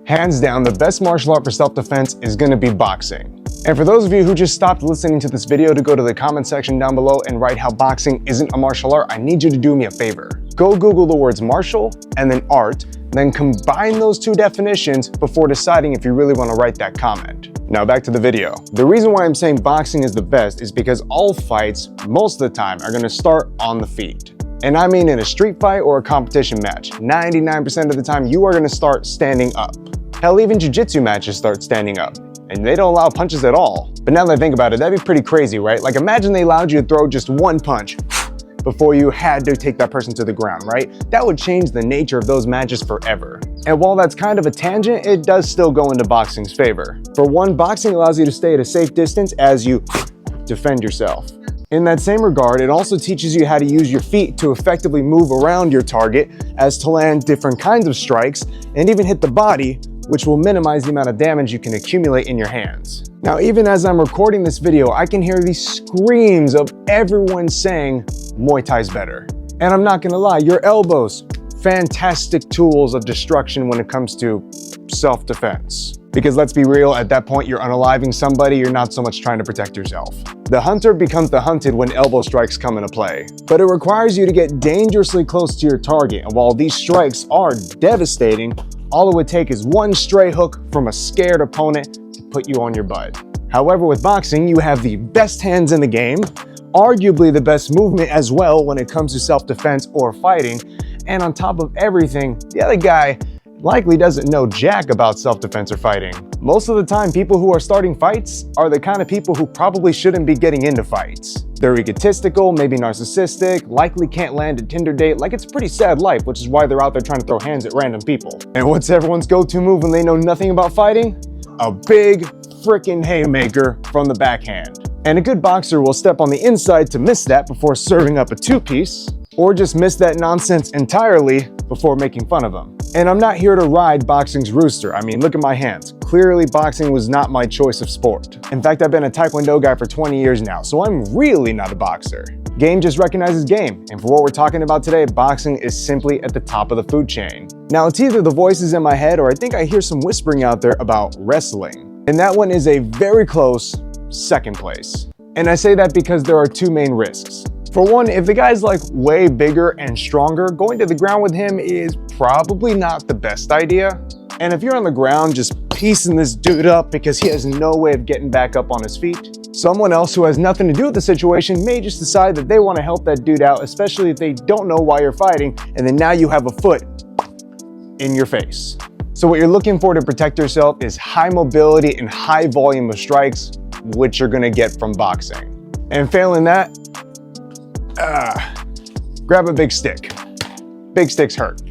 Hands down, the best martial art for self-defense is gonna be boxing. And for those of you who just stopped listening to this video to go to the comment section down below and write how boxing isn't a martial art, I need you to do me a favor. Go Google the words martial and then art, then combine those two definitions before deciding if you really want to write that comment. Now back to the video. The reason why I'm saying boxing is the best is because all fights, most of the time, are gonna start on the feet. And I mean in a street fight or a competition match, 99% of the time you are gonna start standing up. Hell, even jiu-jitsu matches start standing up, and they don't allow punches at all. But now that I think about it, that'd be pretty crazy, right? Like imagine they allowed you to throw just one punch before you had to take that person to the ground, right? That would change the nature of those matches forever. And while that's kind of a tangent, it does still go into boxing's favor. For one, boxing allows you to stay at a safe distance as you defend yourself. In that same regard, it also teaches you how to use your feet to effectively move around your target as to land different kinds of strikes and even hit the body, which will minimize the amount of damage you can accumulate in your hands. Now, even as I'm recording this video, I can hear these screams of everyone saying Muay Thai's better. And I'm not gonna lie, your elbows, fantastic tools of destruction when it comes to self-defense. Because let's be real, at that point you're unaliving somebody, you're not so much trying to protect yourself. The hunter becomes the hunted when elbow strikes come into play. But it requires you to get dangerously close to your target, and while these strikes are devastating, all it would take is one stray hook from a scared opponent to put you on your butt. However, with boxing, you have the best hands in the game, arguably the best movement as well when it comes to self-defense or fighting, and on top of everything, the other guy likely doesn't know jack about self-defense or fighting. Most of the time, people who are starting fights are the kind of people who probably shouldn't be getting into fights. They're egotistical, maybe narcissistic, likely can't land a Tinder date. Like, it's a pretty sad life, which is why they're out there trying to throw hands at random people. And what's everyone's go-to move when they know nothing about fighting? A big freaking haymaker from the backhand. And a good boxer will step on the inside to miss that before serving up a two-piece, or just miss that nonsense entirely before making fun of them. And I'm not here to ride boxing's rooster. I mean, look at my hands. Clearly, boxing was not my choice of sport. In fact, I've been a Taekwondo guy for 20 years now, so I'm really not a boxer. Game just recognizes game, and for what we're talking about today, boxing is simply at the top of the food chain. Now, it's either the voices in my head or I think I hear some whispering out there about wrestling. And that one is a very close second place. And I say that because there are two main risks. For one, if the guy's like way bigger and stronger, going to the ground with him is probably not the best idea. And if you're on the ground just piecing this dude up because he has no way of getting back up on his feet, someone else who has nothing to do with the situation may just decide that they want to help that dude out, especially if they don't know why you're fighting, and then now you have a foot in your face. So what you're looking for to protect yourself is high mobility and high volume of strikes, which you're gonna get from boxing. And failing that, grab a big stick. Big sticks hurt.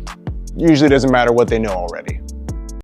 Usually doesn't matter what they know already.